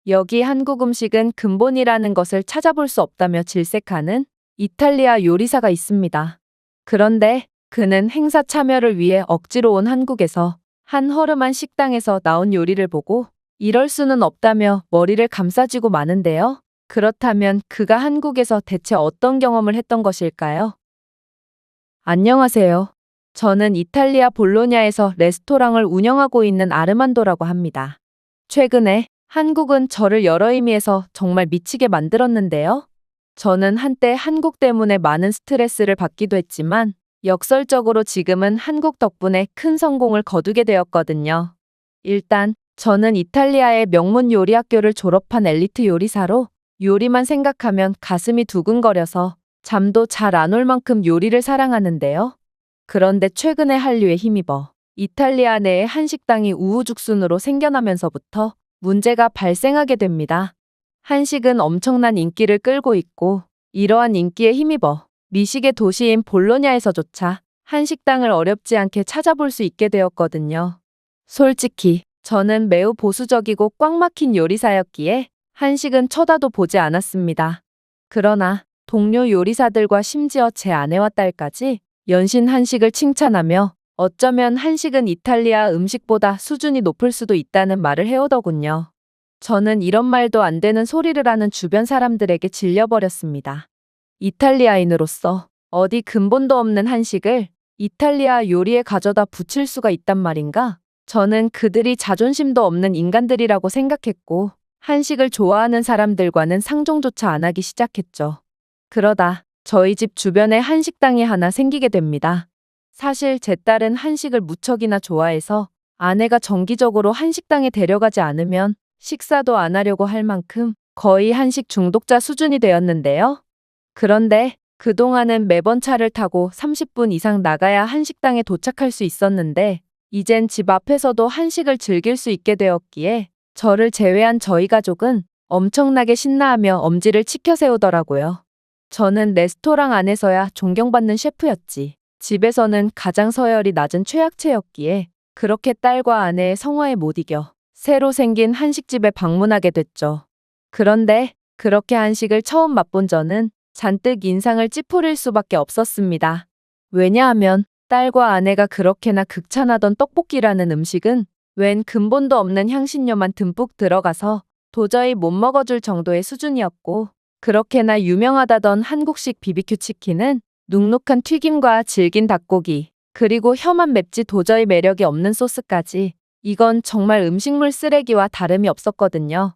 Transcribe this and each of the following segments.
여기 한국 음식은 근본이라는 것을 찾아볼 수 없다며 질색하는 이탈리아 요리사가 있습니다. 그런데 그는 행사 참여를 위해 억지로 온 한국에서 한 허름한 식당에서 나온 요리를 보고 이럴 수는 없다며 머리를 감싸쥐고 마는데요. 그렇다면 그가 한국에서 대체 어떤 경험을 했던 것일까요? 안녕하세요. 저는 이탈리아 볼로냐에서 레스토랑을 운영하고 있는 아르만도라고 합니다. 최근에 한국은 저를 여러 의미에서 정말 미치게 만들었는데요. 저는 한때 한국 때문에 많은 스트레스를 받기도 했지만 역설적으로 지금은 한국 덕분에 큰 성공을 거두게 되었거든요. 일단 저는 이탈리아의 명문 요리 학교를 졸업한 엘리트 요리사로 요리만 생각하면 가슴이 두근거려서 잠도 잘 안 올 만큼 요리를 사랑하는데요. 그런데 최근에 한류에 힘입어 이탈리아 내의 한식당이 우후죽순으로 생겨나면서부터 문제가 발생하게 됩니다. 한식은 엄청난 인기를 끌고 있고 이러한 인기에 힘입어 미식의 도시인 볼로냐에서조차 한식당을 어렵지 않게 찾아볼 수 있게 되었거든요. 솔직히 저는 매우 보수적이고 꽉 막힌 요리사였기에 한식은 쳐다도 보지 않았습니다. 그러나 동료 요리사들과 심지어 제 아내와 딸까지 연신 한식을 칭찬하며 어쩌면 한식은 이탈리아 음식보다 수준이 높을 수도 있다는 말을 해오더군요. 저는 이런 말도 안 되는 소리를 하는 주변 사람들에게 질려버렸습니다. 이탈리아인으로서 어디 근본도 없는 한식을 이탈리아 요리에 가져다 붙일 수가 있단 말인가? 저는 그들이 자존심도 없는 인간들이라고 생각했고 한식을 좋아하는 사람들과는 상종조차 안 하기 시작했죠. 그러다 저희 집 주변에 한식당이 하나 생기게 됩니다. 사실 제 딸은 한식을 무척이나 좋아해서 아내가 정기적으로 한식당에 데려가지 않으면 식사도 안 하려고 할 만큼 거의 한식 중독자 수준이 되었는데요. 그런데 그동안은 매번 차를 타고 30분 이상 나가야 한식당에 도착할 수 있었는데 이젠 집 앞에서도 한식을 즐길 수 있게 되었기에 저를 제외한 저희 가족은 엄청나게 신나하며 엄지를 치켜 세우더라고요. 저는 레스토랑 안에서야 존경받는 셰프였지. 집에서는 가장 서열이 낮은 최약체였기에 그렇게 딸과 아내의 성화에 못 이겨 새로 생긴 한식집에 방문하게 됐죠. 그런데 그렇게 한식을 처음 맛본 저는 잔뜩 인상을 찌푸릴 수밖에 없었습니다. 왜냐하면 딸과 아내가 그렇게나 극찬하던 떡볶이라는 음식은 웬 근본도 없는 향신료만 듬뿍 들어가서 도저히 못 먹어줄 정도의 수준이었고 그렇게나 유명하다던 한국식 비비큐 치킨은 눅눅한 튀김과 질긴 닭고기 그리고 혀만 맵지 도저히 매력이 없는 소스까지 이건 정말 음식물 쓰레기와 다름이 없었거든요.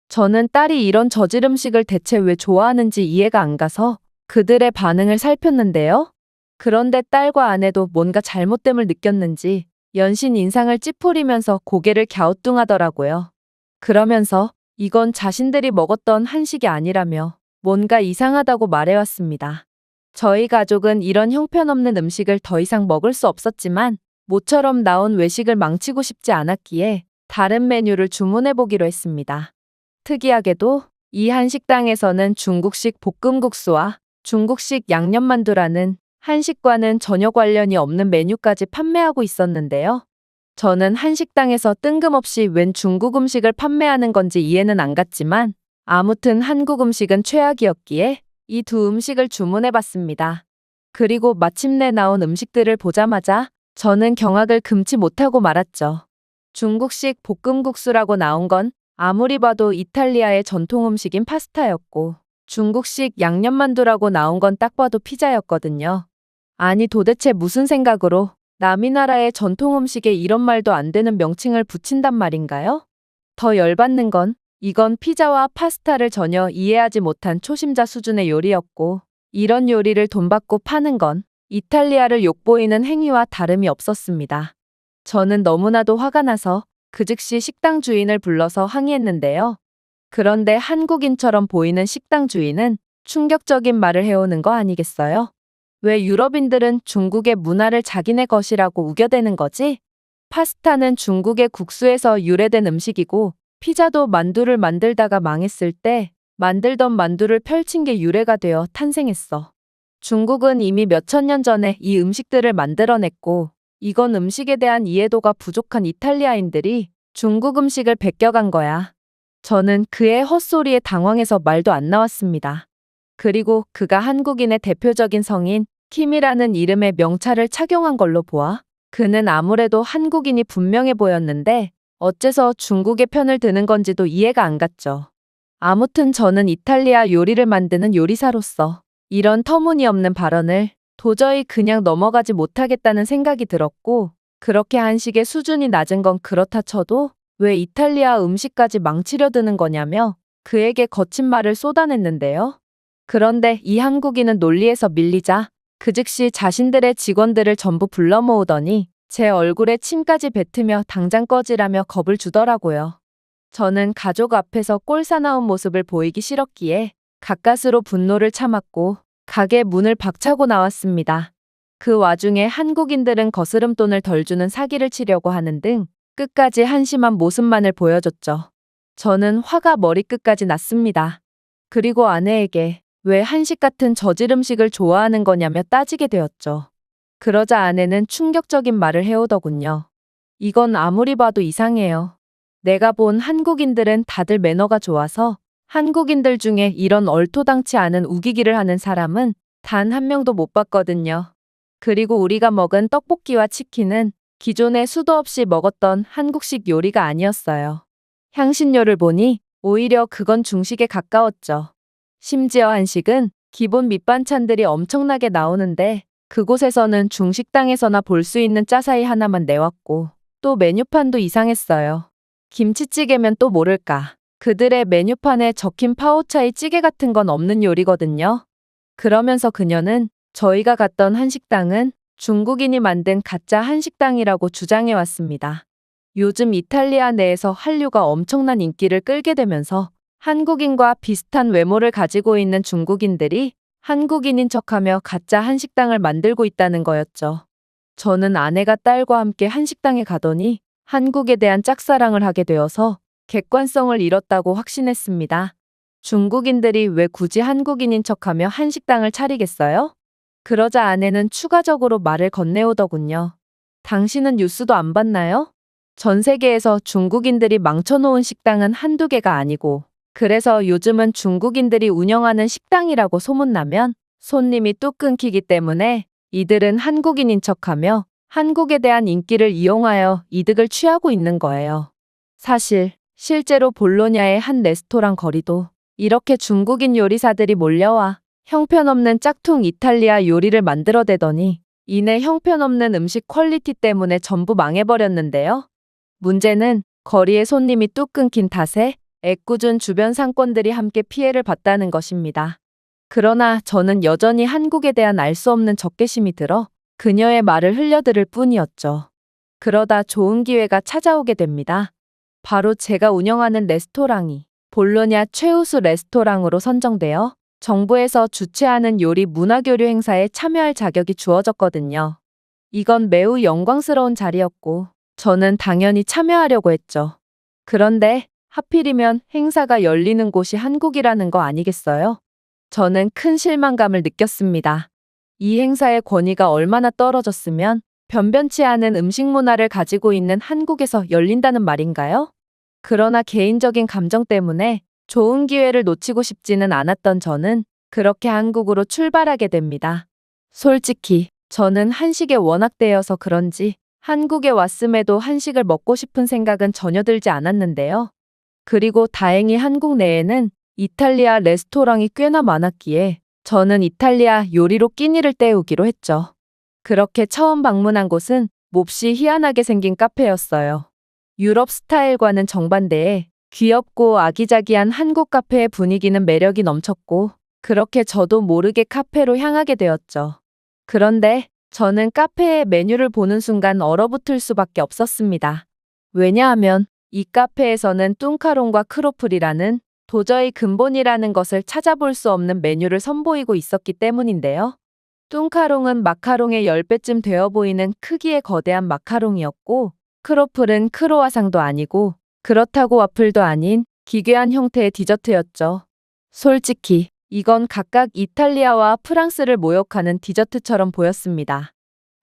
저는 딸이 이런 저질 음식을 대체 왜 좋아하는지 이해가 안 가서 그들의 반응을 살폈는데요. 그런데 딸과 아내도 뭔가 잘못됨을 느꼈는지 연신 인상을 찌푸리면서 고개를 갸우뚱하더라고요. 그러면서 이건 자신들이 먹었던 한식이 아니라며 뭔가 이상하다고 말해왔습니다. 저희 가족은 이런 형편없는 음식을 더 이상 먹을 수 없었지만 모처럼 나온 외식을 망치고 싶지 않았기에 다른 메뉴를 주문해보기로 했습니다. 특이하게도 이 한식당에서는 중국식 볶음국수와 중국식 양념만두라는 한식과는 전혀 관련이 없는 메뉴까지 판매하고 있었는데요. 저는 한식당에서 뜬금없이 웬 중국 음식을 판매하는 건지 이해는 안 갔지만 아무튼 한국 음식은 최악이었기에 이 두 음식을 주문해봤습니다. 그리고 마침내 나온 음식들을 보자마자 저는 경악을 금치 못하고 말았죠. 중국식 볶음국수라고 나온 건 아무리 봐도 이탈리아의 전통 음식인 파스타였고 중국식 양념만두라고 나온 건 딱 봐도 피자였거든요. 아니 도대체 무슨 생각으로 남이 나라의 전통 음식에 이런 말도 안 되는 명칭을 붙인단 말인가요? 더 열받는 건 이건 피자와 파스타를 전혀 이해하지 못한 초심자 수준의 요리였고 이런 요리를 돈 받고 파는 건 이탈리아를 욕보이는 행위와 다름이 없었습니다. 저는 너무나도 화가 나서 그 즉시 식당 주인을 불러서 항의했는데요. 그런데 한국인처럼 보이는 식당 주인은 충격적인 말을 해오는 거 아니겠어요? 왜 유럽인들은 중국의 문화를 자기네 것이라고 우겨대는 거지? 파스타는 중국의 국수에서 유래된 음식이고 피자도 만두를 만들다가 망했을 때 만들던 만두를 펼친 게 유래가 되어 탄생했어. 중국은 이미 몇천 년 전에 이 음식들을 만들어냈고 이건 음식에 대한 이해도가 부족한 이탈리아인들이 중국 음식을 베껴간 거야. 저는 그의 헛소리에 당황해서 말도 안 나왔습니다. 그리고 그가 한국인의 대표적인 성인 킴이라는 이름의 명찰을 착용한 걸로 보아 그는 아무래도 한국인이 분명해 보였는데 어째서 중국의 편을 드는 건지도 이해가 안 갔죠. 아무튼 저는 이탈리아 요리를 만드는 요리사로서 이런 터무니없는 발언을 도저히 그냥 넘어가지 못하겠다는 생각이 들었고, 그렇게 한식의 수준이 낮은 건 그렇다 쳐도 왜 이탈리아 음식까지 망치려 드는 거냐며 그에게 거친 말을 쏟아냈는데요. 그런데 이 한국인은 논리에서 밀리자 그 즉시 자신들의 직원들을 전부 불러 모으더니 제 얼굴에 침까지 뱉으며 당장 꺼지라며 겁을 주더라고요. 저는 가족 앞에서 꼴사나운 모습을 보이기 싫었기에 가까스로 분노를 참았고 가게 문을 박차고 나왔습니다. 그 와중에 한국인들은 거스름돈을 덜 주는 사기를 치려고 하는 등 끝까지 한심한 모습만을 보여줬죠. 저는 화가 머리끝까지 났습니다. 그리고 아내에게 왜 한식 같은 저질 음식을 좋아하는 거냐며 따지게 되었죠. 그러자 아내는 충격적인 말을 해오더군요. 이건 아무리 봐도 이상해요. 내가 본 한국인들은 다들 매너가 좋아서 한국인들 중에 이런 얼토당치 않은 우기기를 하는 사람은 단 한 명도 못 봤거든요. 그리고 우리가 먹은 떡볶이와 치킨은 기존에 수도 없이 먹었던 한국식 요리가 아니었어요. 향신료를 보니 오히려 그건 중식에 가까웠죠. 심지어 한식은 기본 밑반찬들이 엄청나게 나오는데 그곳에서는 중식당에서나 볼 수 있는 짜사이 하나만 내왔고 또 메뉴판도 이상했어요. 김치찌개면 또 모를까. 그들의 메뉴판에 적힌 파오차이 찌개 같은 건 없는 요리거든요. 그러면서 그녀는 저희가 갔던 한식당은 중국인이 만든 가짜 한식당이라고 주장해 왔습니다. 요즘 이탈리아 내에서 한류가 엄청난 인기를 끌게 되면서 한국인과 비슷한 외모를 가지고 있는 중국인들이 한국인인 척하며 가짜 한식당을 만들고 있다는 거였죠. 저는 아내가 딸과 함께 한식당에 가더니 한국에 대한 짝사랑을 하게 되어서 객관성을 잃었다고 확신했습니다. 중국인들이 왜 굳이 한국인인 척하며 한식당을 차리겠어요? 그러자 아내는 추가적으로 말을 건네오더군요. 당신은 뉴스도 안 봤나요? 전 세계에서 중국인들이 망쳐놓은 식당은 한두 개가 아니고 그래서 요즘은 중국인들이 운영하는 식당이라고 소문나면 손님이 뚝 끊기기 때문에 이들은 한국인인 척하며 한국에 대한 인기를 이용하여 이득을 취하고 있는 거예요. 사실 실제로 볼로냐의 한 레스토랑 거리도 이렇게 중국인 요리사들이 몰려와 형편없는 짝퉁 이탈리아 요리를 만들어대더니 이내 형편없는 음식 퀄리티 때문에 전부 망해버렸는데요. 문제는 거리에 손님이 뚝 끊긴 탓에 애꿎은 주변 상권들이 함께 피해를 봤다는 것입니다. 그러나 저는 여전히 한국에 대한 알 수 없는 적개심이 들어 그녀의 말을 흘려들을 뿐이었죠. 그러다 좋은 기회가 찾아오게 됩니다. 바로 제가 운영하는 레스토랑이 볼로냐 최우수 레스토랑으로 선정되어 정부에서 주최하는 요리 문화교류 행사에 참여할 자격이 주어졌거든요. 이건 매우 영광스러운 자리였고 저는 당연히 참여하려고 했죠. 그런데 하필이면 행사가 열리는 곳이 한국이라는 거 아니겠어요? 저는 큰 실망감을 느꼈습니다. 이 행사의 권위가 얼마나 떨어졌으면 변변치 않은 음식 문화를 가지고 있는 한국에서 열린다는 말인가요? 그러나 개인적인 감정 때문에 좋은 기회를 놓치고 싶지는 않았던 저는 그렇게 한국으로 출발하게 됩니다. 솔직히 저는 한식에 워낙 대여서 그런지 한국에 왔음에도 한식을 먹고 싶은 생각은 전혀 들지 않았는데요. 그리고 다행히 한국 내에는 이탈리아 레스토랑이 꽤나 많았기에 저는 이탈리아 요리로 끼니를 때우기로 했죠. 그렇게 처음 방문한 곳은 몹시 희한하게 생긴 카페였어요. 유럽 스타일과는 정반대에 귀엽고 아기자기한 한국 카페의 분위기는 매력이 넘쳤고 그렇게 저도 모르게 카페로 향하게 되었죠. 그런데 저는 카페의 메뉴를 보는 순간 얼어붙을 수밖에 없었습니다. 왜냐하면 이 카페에서는 뚱카롱과 크로플이라는 도저히 근본이라는 것을 찾아볼 수 없는 메뉴를 선보이고 있었기 때문인데요. 뚱카롱은 마카롱의 10배쯤 되어 보이는 크기의 거대한 마카롱이었고 크로플은 크로와상도 아니고 그렇다고 와플도 아닌 기괴한 형태의 디저트였죠. 솔직히 이건 각각 이탈리아와 프랑스를 모욕하는 디저트처럼 보였습니다.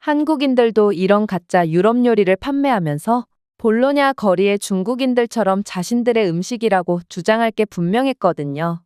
한국인들도 이런 가짜 유럽 요리를 판매하면서 볼로냐 거리의 중국인들처럼 자신들의 음식이라고 주장할 게 분명했거든요.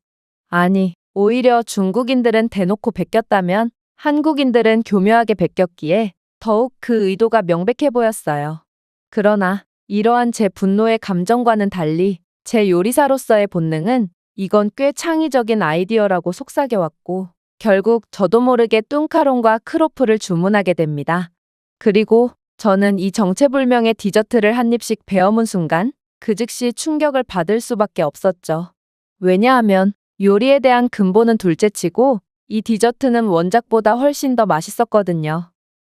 아니, 오히려 중국인들은 대놓고 베꼈다면 한국인들은 교묘하게 베꼈기에 더욱 그 의도가 명백해 보였어요. 그러나 이러한 제 분노의 감정과는 달리 제 요리사로서의 본능은 이건 꽤 창의적인 아이디어라고 속삭여왔고 결국 저도 모르게 뚱카롱과 크로플을 주문하게 됩니다. 그리고 저는 이 정체불명의 디저트를 한 입씩 베어문 순간 그 즉시 충격을 받을 수밖에 없었죠. 왜냐하면 요리에 대한 근본은 둘째치고 이 디저트는 원작보다 훨씬 더 맛있었거든요.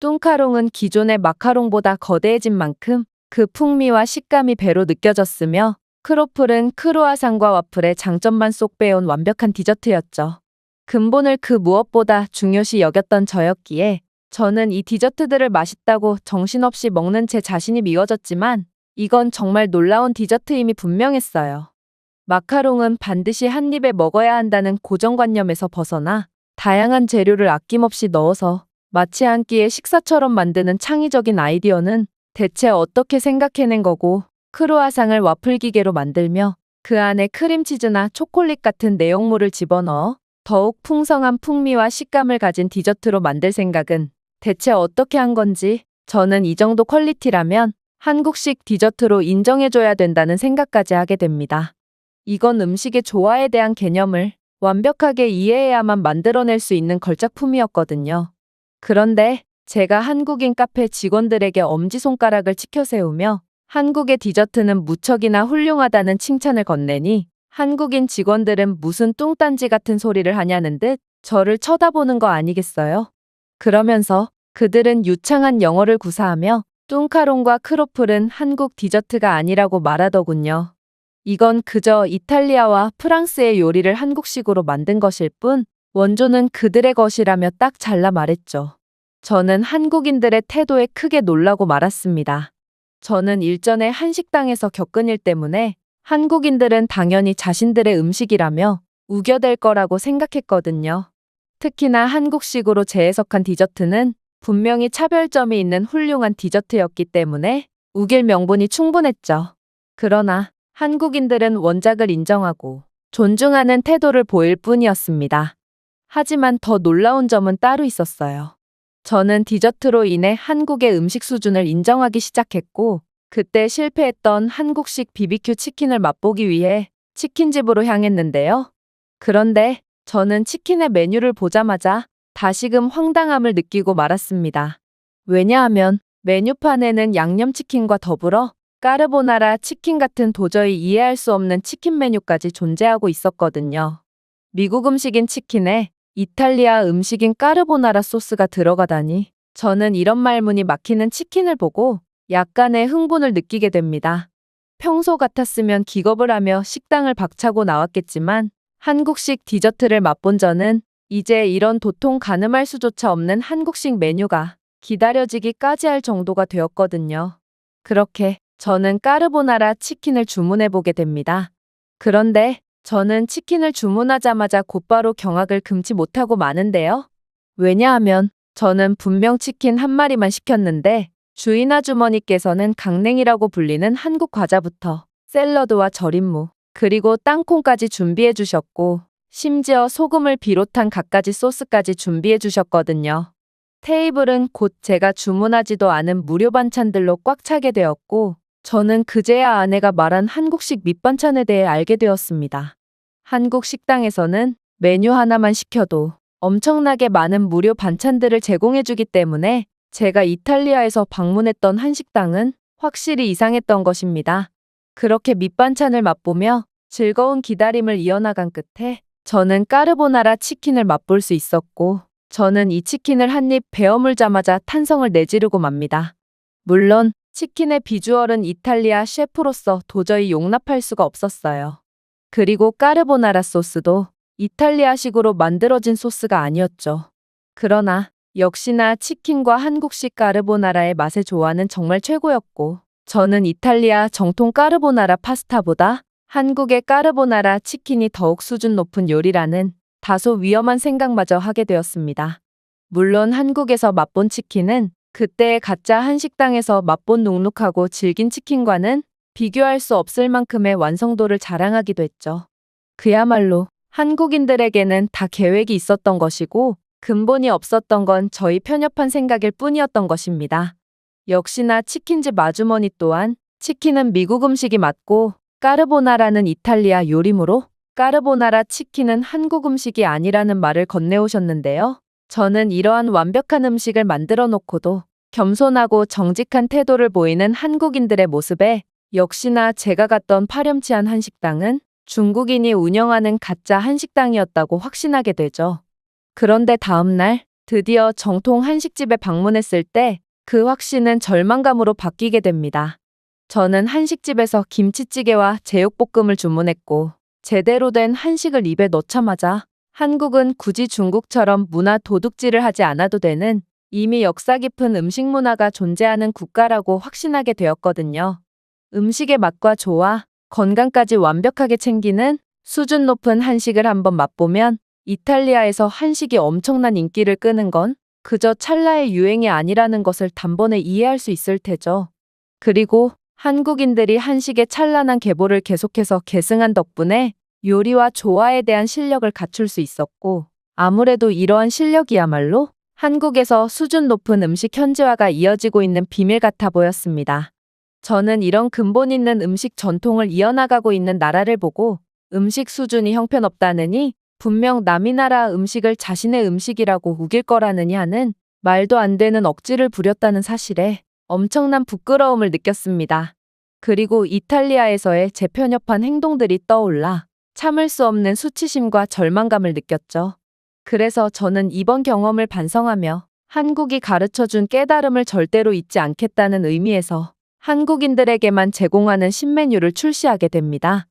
뚱카롱은 기존의 마카롱보다 거대해진 만큼 그 풍미와 식감이 배로 느껴졌으며 크로플은 크루아상과 와플의 장점만 쏙 빼온 완벽한 디저트였죠. 근본을 그 무엇보다 중요시 여겼던 저였기에 저는 이 디저트들을 맛있다고 정신없이 먹는 제 자신이 미워졌지만 이건 정말 놀라운 디저트임이 분명했어요. 마카롱은 반드시 한 입에 먹어야 한다는 고정관념에서 벗어나 다양한 재료를 아낌없이 넣어서 마치 한 끼의 식사처럼 만드는 창의적인 아이디어는 대체 어떻게 생각해낸 거고 크루아상을 와플 기계로 만들며 그 안에 크림치즈나 초콜릿 같은 내용물을 집어넣어 더욱 풍성한 풍미와 식감을 가진 디저트로 만들 생각은 대체 어떻게 한 건지 저는 이 정도 퀄리티라면 한국식 디저트로 인정해줘야 된다는 생각까지 하게 됩니다. 이건 음식의 조화에 대한 개념을 완벽하게 이해해야만 만들어낼 수 있는 걸작품이었거든요. 그런데 제가 한국인 카페 직원들에게 엄지손가락을 치켜세우며 한국의 디저트는 무척이나 훌륭하다는 칭찬을 건네니 한국인 직원들은 무슨 뚱딴지 같은 소리를 하냐는 듯 저를 쳐다보는 거 아니겠어요? 그러면서 그들은 유창한 영어를 구사하며 뚱카롱과 크로플은 한국 디저트가 아니라고 말하더군요. 이건 그저 이탈리아와 프랑스의 요리를 한국식으로 만든 것일 뿐 원조는 그들의 것이라며 딱 잘라 말했죠. 저는 한국인들의 태도에 크게 놀라고 말았습니다. 저는 일전에 한식당에서 겪은 일 때문에 한국인들은 당연히 자신들의 음식이라며 우겨댈 거라고 생각했거든요. 특히나 한국식으로 재해석한 디저트는 분명히 차별점이 있는 훌륭한 디저트였기 때문에 우길 명분이 충분했죠. 그러나 한국인들은 원작을 인정하고 존중하는 태도를 보일 뿐이었습니다. 하지만 더 놀라운 점은 따로 있었어요. 저는 디저트로 인해 한국의 음식 수준을 인정하기 시작했고 그때 실패했던 한국식 BBQ 치킨을 맛보기 위해 치킨집으로 향했는데요. 그런데 저는 치킨의 메뉴를 보자마자 다시금 황당함을 느끼고 말았습니다. 왜냐하면 메뉴판에는 양념치킨과 더불어 까르보나라 치킨 같은 도저히 이해할 수 없는 치킨 메뉴까지 존재하고 있었거든요. 미국 음식인 치킨에 이탈리아 음식인 까르보나라 소스가 들어가다니 저는 이런 말문이 막히는 치킨을 보고 약간의 흥분을 느끼게 됩니다. 평소 같았으면 기겁을 하며 식당을 박차고 나왔겠지만 한국식 디저트를 맛본 저는 이제 이런 도통 가늠할 수조차 없는 한국식 메뉴가 기다려지기까지 할 정도가 되었거든요. 그렇게 저는 까르보나라 치킨을 주문해보게 됩니다. 그런데 저는 치킨을 주문하자마자 곧바로 경악을 금치 못하고 마는데요. 왜냐하면 저는 분명 치킨 한 마리만 시켰는데 주인 아주머니께서는 강냉이라고 불리는 한국 과자부터 샐러드와 절임무, 그리고 땅콩까지 준비해 주셨고 심지어 소금을 비롯한 갖가지 소스까지 준비해 주셨거든요. 테이블은 곧 제가 주문하지도 않은 무료 반찬들로 꽉 차게 되었고 저는 그제야 아내가 말한 한국식 밑반찬에 대해 알게 되었습니다. 한국 식당에서는 메뉴 하나만 시켜도 엄청나게 많은 무료 반찬들을 제공해주기 때문에 제가 이탈리아에서 방문했던 한식당은 확실히 이상했던 것입니다. 그렇게 밑반찬을 맛보며 즐거운 기다림을 이어나간 끝에 저는 까르보나라 치킨을 맛볼 수 있었고 저는 이 치킨을 한 입 베어물자마자 탄성을 내지르고 맙니다. 물론 치킨의 비주얼은 이탈리아 셰프로서 도저히 용납할 수가 없었어요. 그리고 까르보나라 소스도 이탈리아식으로 만들어진 소스가 아니었죠. 그러나 역시나 치킨과 한국식 까르보나라의 맛의 조화는 정말 최고였고 저는 이탈리아 정통 까르보나라 파스타보다 한국의 까르보나라 치킨이 더욱 수준 높은 요리라는 다소 위험한 생각마저 하게 되었습니다. 물론 한국에서 맛본 치킨은 그때의 가짜 한식당에서 맛본 눅눅하고 질긴 치킨과는 비교할 수 없을 만큼의 완성도를 자랑하기도 했죠. 그야말로 한국인들에게는 다 계획이 있었던 것이고 근본이 없었던 건 저희 편협한 생각일 뿐이었던 것입니다. 역시나 치킨집 아주머니 또한 치킨은 미국 음식이 맞고 까르보나라는 이탈리아 요리므로 까르보나라 치킨은 한국 음식이 아니라는 말을 건네오셨는데요. 저는 이러한 완벽한 음식을 만들어 놓고도 겸손하고 정직한 태도를 보이는 한국인들의 모습에 역시나 제가 갔던 파렴치한 한식당은 중국인이 운영하는 가짜 한식당이었다고 확신하게 되죠. 그런데 다음날 드디어 정통 한식집에 방문했을 때 그 확신은 절망감으로 바뀌게 됩니다. 저는 한식집에서 김치찌개와 제육볶음을 주문했고 제대로 된 한식을 입에 넣자마자 한국은 굳이 중국처럼 문화 도둑질을 하지 않아도 되는 이미 역사 깊은 음식 문화가 존재하는 국가라고 확신하게 되었거든요. 음식의 맛과 조화, 건강까지 완벽하게 챙기는 수준 높은 한식을 한번 맛보면 이탈리아에서 한식이 엄청난 인기를 끄는 건 그저 찰나의 유행이 아니라는 것을 단번에 이해할 수 있을 테죠. 그리고 한국인들이 한식의 찬란한 계보를 계속해서 계승한 덕분에 요리와 조화에 대한 실력을 갖출 수 있었고 아무래도 이러한 실력이야말로 한국에서 수준 높은 음식 현지화가 이어지고 있는 비밀 같아 보였습니다. 저는 이런 근본 있는 음식 전통을 이어나가고 있는 나라를 보고 음식 수준이 형편없다느니 분명 남이 나라 음식을 자신의 음식이라고 우길 거라느니 하는 말도 안 되는 억지를 부렸다는 사실에 엄청난 부끄러움을 느꼈습니다. 그리고 이탈리아에서의 제 편협한 행동들이 떠올라 참을 수 없는 수치심과 절망감을 느꼈죠. 그래서 저는 이번 경험을 반성하며 한국이 가르쳐준 깨달음을 절대로 잊지 않겠다는 의미에서 한국인들에게만 제공하는 신메뉴를 출시하게 됩니다.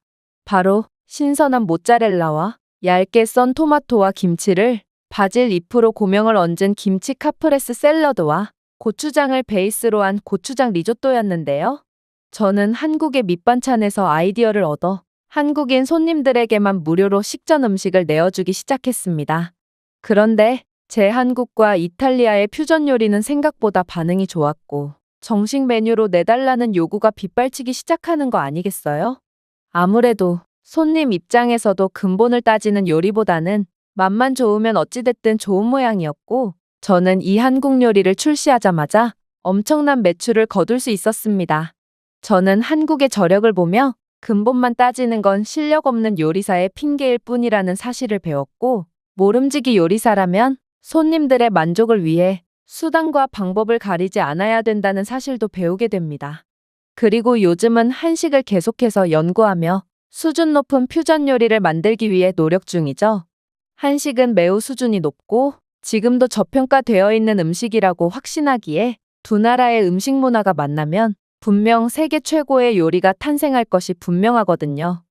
바로 신선한 모짜렐라와 얇게 썬 토마토와 김치를 바질 잎으로 고명을 얹은 김치 카프레스 샐러드와 고추장을 베이스로 한 고추장 리조또였는데요. 저는 한국의 밑반찬에서 아이디어를 얻어 한국인 손님들에게만 무료로 식전 음식을 내어주기 시작했습니다. 그런데 제 한국과 이탈리아의 퓨전 요리는 생각보다 반응이 좋았고 정식 메뉴로 내달라는 요구가 빗발치기 시작하는 거 아니겠어요? 아무래도 손님 입장에서도 근본을 따지는 요리보다는 맛만 좋으면 어찌됐든 좋은 모양이었고 저는 이 한국 요리를 출시하자마자 엄청난 매출을 거둘 수 있었습니다. 저는 한국의 저력을 보며 근본만 따지는 건 실력 없는 요리사의 핑계일 뿐이라는 사실을 배웠고 모름지기 요리사라면 손님들의 만족을 위해 수단과 방법을 가리지 않아야 된다는 사실도 배우게 됩니다. 그리고 요즘은 한식을 계속해서 연구하며 수준 높은 퓨전 요리를 만들기 위해 노력 중이죠. 한식은 매우 수준이 높고 지금도 저평가되어 있는 음식이라고 확신하기에 두 나라의 음식 문화가 만나면 분명 세계 최고의 요리가 탄생할 것이 분명하거든요.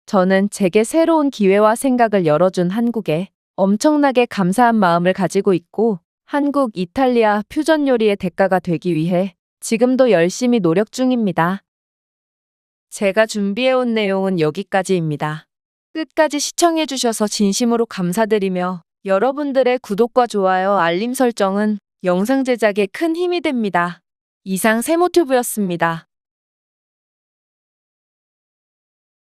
저는 제게 새로운 기회와 생각을 열어준 한국에 엄청나게 감사한 마음을 가지고 있고 한국, 이탈리아 퓨전 요리의 대가가 되기 위해 지금도 열심히 노력 중입니다. 제가 준비해온 내용은 여기까지입니다. 끝까지 시청해주셔서 진심으로 감사드리며 여러분들의 구독과 좋아요, 알림 설정은 영상 제작에 큰 힘이 됩니다. 이상 세모튜브였습니다.